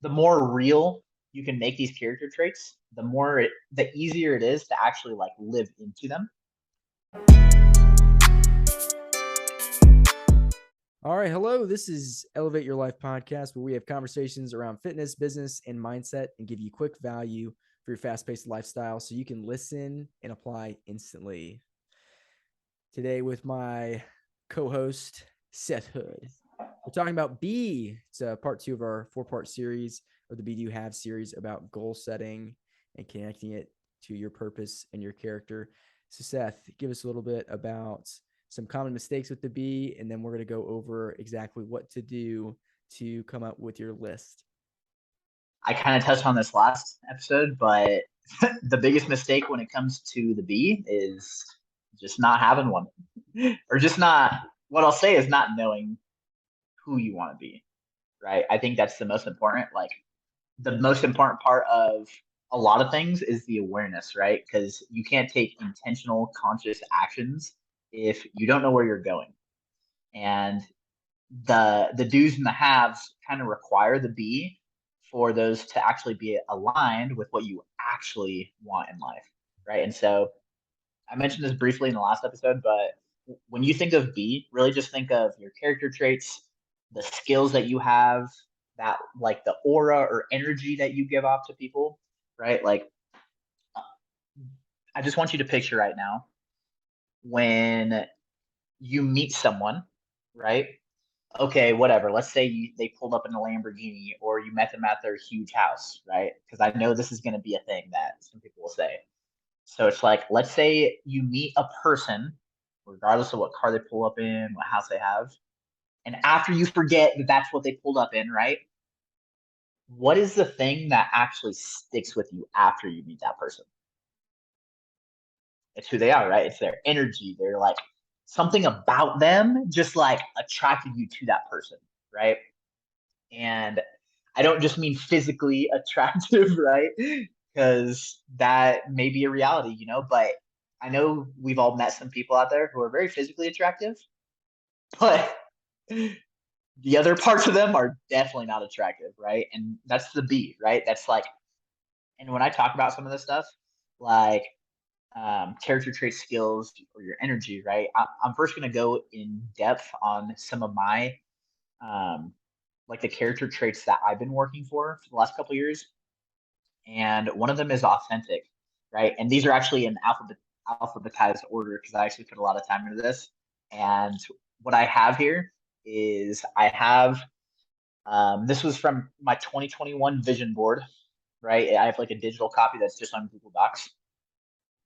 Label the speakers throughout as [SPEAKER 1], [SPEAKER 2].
[SPEAKER 1] the more real you can make these character traits, the easier it is to actually like live into them.
[SPEAKER 2] All right, hello. This is Elevate Your Life podcast, where we have conversations around fitness, business, and mindset and give you quick value for your fast paced lifestyle so you can listen and apply instantly. Today, with my co host, Seth Hood, we're talking about B. It's part two of our 4-part series of the B Do You Have series about goal setting and connecting it to your purpose and your character. So, Seth, give us a little bit about some common mistakes with the B, and then we're going to go over exactly what to do to come up with your list.
[SPEAKER 1] I kind of touched on this last episode, but the biggest mistake when it comes to the B is just not having one, or just not. What I'll say is not knowing who you want to be, right? I think that's the most important. Like the most important part of a lot of things is the awareness, right? Because you can't take intentional, conscious actions if you don't know where you're going. And the do's and the haves kind of require the be for those to actually be aligned with what you actually want in life, right? And so I mentioned this briefly in the last episode, but when you think of B, really just think of your character traits, the skills that you have, that like the aura or energy that you give off to people, right? Like I just want you to picture right now when you meet someone, right? Okay, whatever. Let's say they pulled up in a Lamborghini or you met them at their huge house, right? Because I know this is going to be a thing that some people will say. So it's like, let's say you meet a person, regardless of what car they pull up in, what house they have, and after you forget that that's what they pulled up in, right? What is the thing that actually sticks with you after you meet that person? It's who they are, right? It's their energy. They're like something about them just like attracted you to that person, right? And I don't just mean physically attractive, right? Because that may be a reality, but I know we've all met some people out there who are very physically attractive, but the other parts of them are definitely not attractive, right? And that's the B, right? That's like, and when I talk about some of this stuff, like character trait skills or your energy, right? I'm first going to go in depth on some of my um, like the character traits that I've been working for the last couple of years, and one of them is authentic, right? And these are actually in alphabetized order because I actually put a lot of time into this. And what I have here is I have this was from my 2021 vision board, right? I have like a digital copy that's just on Google Docs,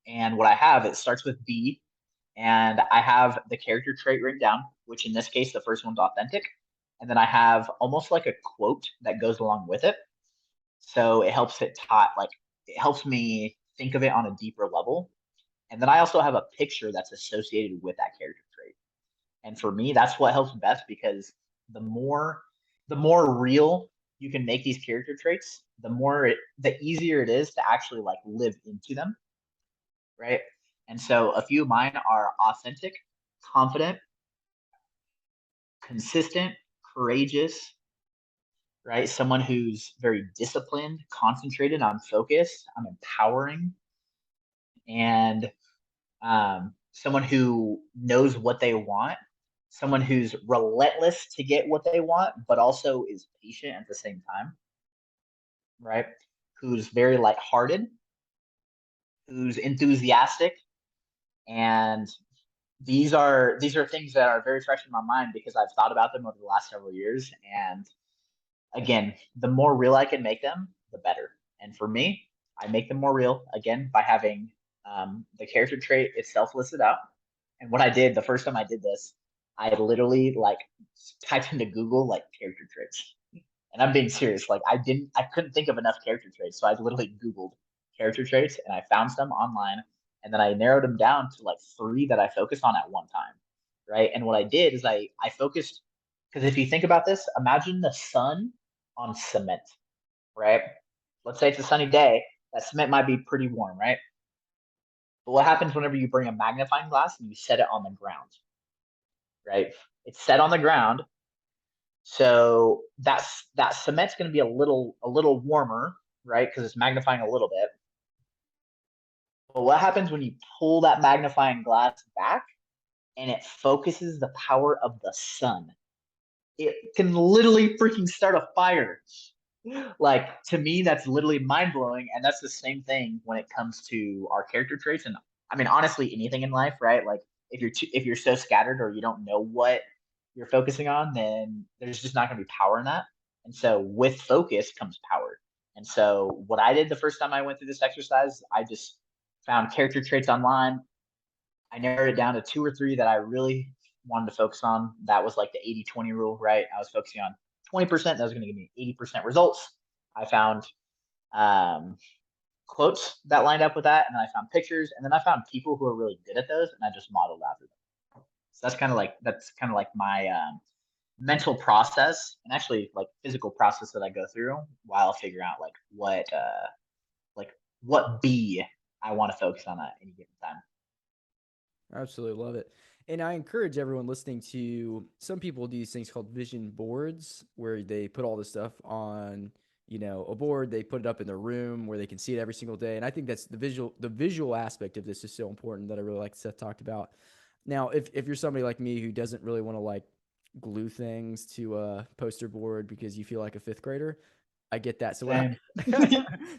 [SPEAKER 1] and what I have it starts with B, and I have the character trait written down, which in this case the first one's authentic, and then I have almost like a quote that goes along with it. So it helps me think of it on a deeper level. And then I also have a picture that's associated with that character trait. And for me, that's what helps best because the more the more real you can make these character traits, the easier it is to actually like live into them, right? And so a few of mine are authentic, confident, consistent, courageous, right? Someone who's very disciplined, concentrated, I'm focused, I'm empowering, and someone who knows what they want, someone who's relentless to get what they want, but also is patient at the same time, right? Who's very lighthearted, who's enthusiastic, and these are things that are very fresh in my mind because I've thought about them over the last several years. And again, the more real I can make them, the better. And for me, I make them more real again by having the character trait itself listed out. And what I did the first time I did this, I literally like typed into Google like character traits. And I'm being serious. Like I couldn't think of enough character traits. So I literally Googled character traits and I found some online. And then I narrowed them down to like three that I focused on at one time. Right. And what I did is I focused because if you think about this, imagine the sun on cement, right? Let's say it's a sunny day, that cement might be pretty warm, right? But what happens whenever you bring a magnifying glass and you set it on the ground, right? It's set on the ground. So that cement's going to be a little warmer, right? Because it's magnifying a little bit. But what happens when you pull that magnifying glass back and it focuses the power of the sun? It can literally freaking start a fire. Like, to me, that's literally mind blowing, and that's the same thing when it comes to our character traits. And I mean, honestly, anything in life, right? Like, if you're so scattered or you don't know what you're focusing on, then there's just not going to be power in that. And so, with focus comes power. And so, what I did the first time I went through this exercise, I just found character traits online. I narrowed it down to two or three that I really wanted to focus on. That was like the 80-20 rule, right? I was focusing on 20%. That was going to give me 80% results. I found um, quotes that lined up with that, and then I found pictures, and then I found people who are really good at those, and I just modeled after them. So that's kind of like my mental process, and actually like physical process that I go through while figuring out like what B I want to focus on at any given time.
[SPEAKER 2] I absolutely love it. And I encourage everyone listening to, some people do these things called vision boards where they put all this stuff on, a board, they put it up in their room where they can see it every single day. And I think that's the visual aspect of this is so important that I really like Seth talked about. Now, if you're somebody like me who doesn't really want to like glue things to a poster board because you feel like a fifth grader, I get that. So what
[SPEAKER 1] Same.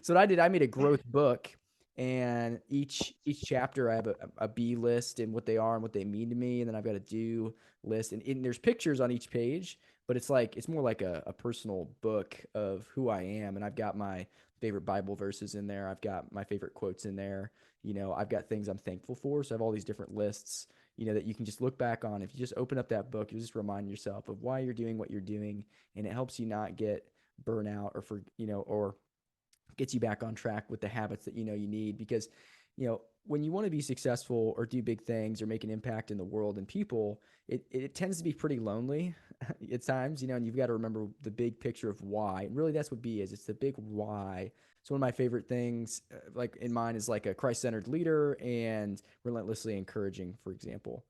[SPEAKER 2] so what I did, I made a growth book, and each chapter I have a B list and what they are and what they mean to me, and then I've got a do list, and there's pictures on each page, but it's more like a personal book of who I am, and I've got my favorite Bible verses in there, I've got my favorite quotes in there, I've got things I'm thankful for, so I have all these different lists, that you can just look back on. If you just open up that book, you just remind yourself of why you're doing what you're doing, and it helps you not get burnout or gets you back on track with the habits that you need, because when you want to be successful or do big things or make an impact in the world and people, it tends to be pretty lonely at times, and you've got to remember the big picture of why. And really that's what B is. It's the big why. So one of my favorite things, like in mine, is like a Christ-centered leader and relentlessly encouraging, for example.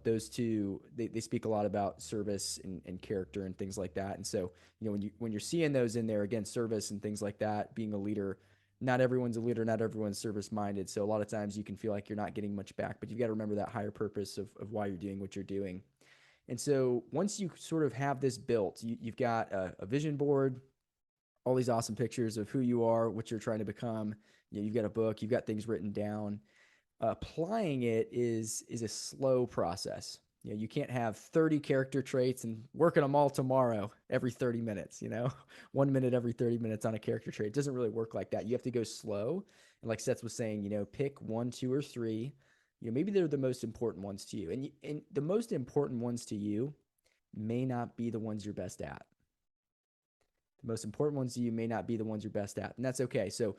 [SPEAKER 2] Those two, they speak a lot about service and character and things like that. And so when you're seeing those in there, again, service and things like that, being a leader, not everyone's a leader, not everyone's service minded, so a lot of times you can feel like you're not getting much back, but you've got to remember that higher purpose of why you're doing what you're doing. And so once you sort of have this built, you've got a vision board, all these awesome pictures of who you are, what you're trying to become. You've got a book, you've got things written down. Applying it is a slow process. You can't have 30 character traits and working them all tomorrow every 30 minutes, 1 minute every 30 minutes on a character trait. It doesn't really work like that. You have to go slow. And like Seth was saying, pick one, two, or three. Maybe they're the most important ones to you. And the most important ones to you may not be the ones you're best at. The most important ones to you may not be the ones you're best at. And that's okay. So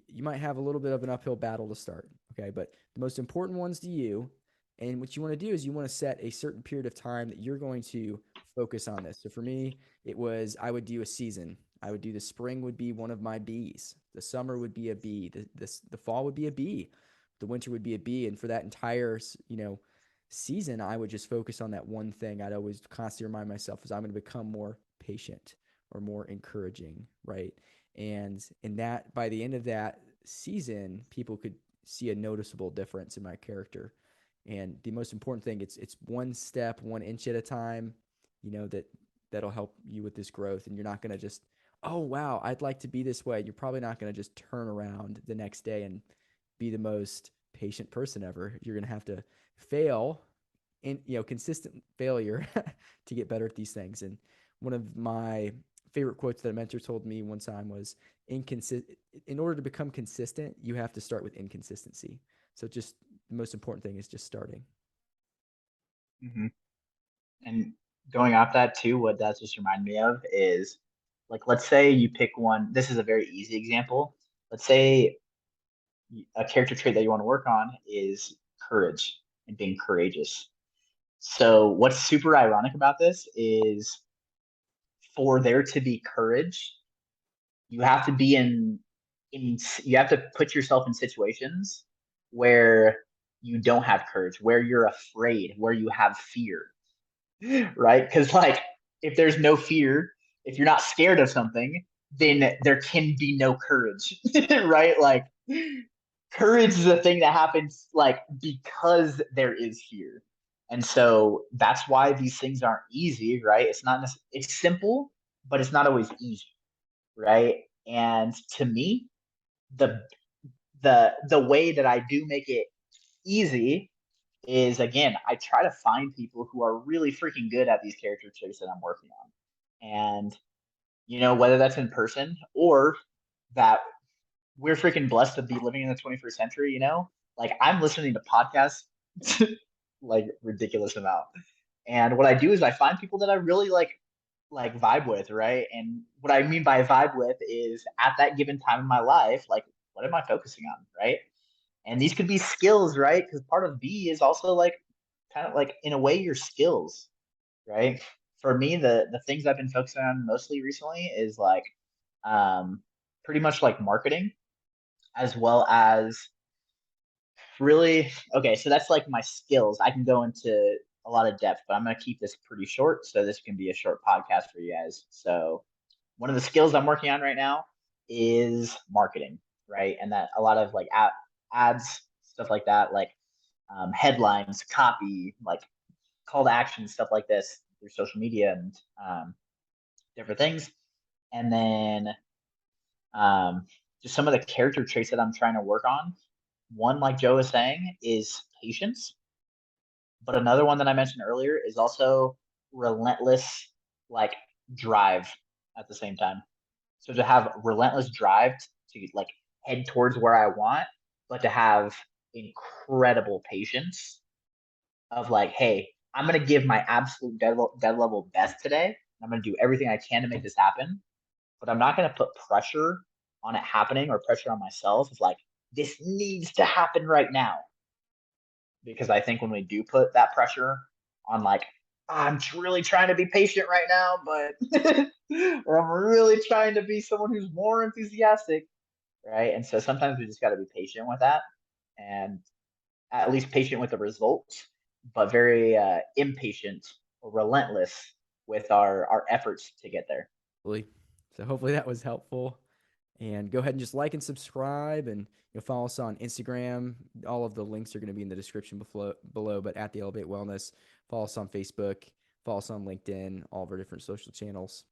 [SPEAKER 2] you might have a little bit of an uphill battle to start. Okay. But the most important ones to you, and what you want to do is you want to set a certain period of time that you're going to focus on this. So for me, I would do a season. I would do the spring would be one of my B's. The summer would be a B. The fall would be a B. The winter would be a B. And for that entire, season, I would just focus on that one thing. I'd always constantly remind myself is I'm going to become more patient or more encouraging, right? And in that, by the end of that season, people could see a noticeable difference in my character. And the most important thing, it's one step, 1 inch at a time, that'll help you with this growth. And you're not going to just, oh, wow, I'd like to be this way. You're probably not going to just turn around the next day and be the most patient person ever. You're going to have to fail in, consistent failure to get better at these things. And one of my favorite quotes that a mentor told me one time was, in order to become consistent, you have to start with inconsistency. So just the most important thing is just starting.
[SPEAKER 1] Mm-hmm. And going off that too, what that just reminded me of is, like, let's say you pick one. This is a very easy example. Let's say a character trait that you want to work on is courage and being courageous. So what's super ironic about this is, for there to be courage, you have to be you have to put yourself in situations where you don't have courage, where you're afraid, where you have fear, right? Because, like, if there's no fear, if you're not scared of something, then there can be no courage, right? Like courage is a thing that happens like because there is fear. And so that's why these things aren't easy, right? It's not it's simple, but it's not always easy, right? And to me, the the way that I do make it easy is, again, I try to find people who are really freaking good at these character traits that I'm working on. And whether that's in person or that we're freaking blessed to be living in the 21st century, like I'm listening to podcasts like ridiculous amount. And what I do is I find people that I really like vibe with, right? And what I mean by vibe with is at that given time in my life, like what am I focusing on, right? And these could be skills, right? Because part of B is also like kind of like in a way your skills, right? For me, the things I've been focusing on mostly recently is like um pretty much like marketing, as well as really, okay, so that's like my skills. I can go into a lot of depth, but I'm going to keep this pretty short so this can be a short podcast for you guys. So one of the skills I'm working on right now is marketing, right? And that a lot of like ads, stuff like that, like headlines, copy, like call to action, stuff like this through social media and different things. And then um, just some of the character traits that I'm trying to work on. One, like Joe was saying, is patience. But another one that I mentioned earlier is also relentless, like drive at the same time. So to have relentless drive to like head towards where I want, but to have incredible patience of like, hey, I'm gonna give my absolute dead level best today. I'm gonna do everything I can to make this happen, but I'm not gonna put pressure on it happening or pressure on myself. It's like this needs to happen right now, because I think when we do put that pressure on, like, I'm really trying to be patient right now, but or I'm really trying to be someone who's more enthusiastic, right? And so sometimes we just got to be patient with that, and at least patient with the results, but very impatient or relentless with our efforts to get there.
[SPEAKER 2] So hopefully that was helpful. And go ahead and just like and subscribe, and you'll follow us on Instagram. All of the links are going to be in the description below, but at the Elevate Wellness. Follow us on Facebook, follow us on LinkedIn, all of our different social channels.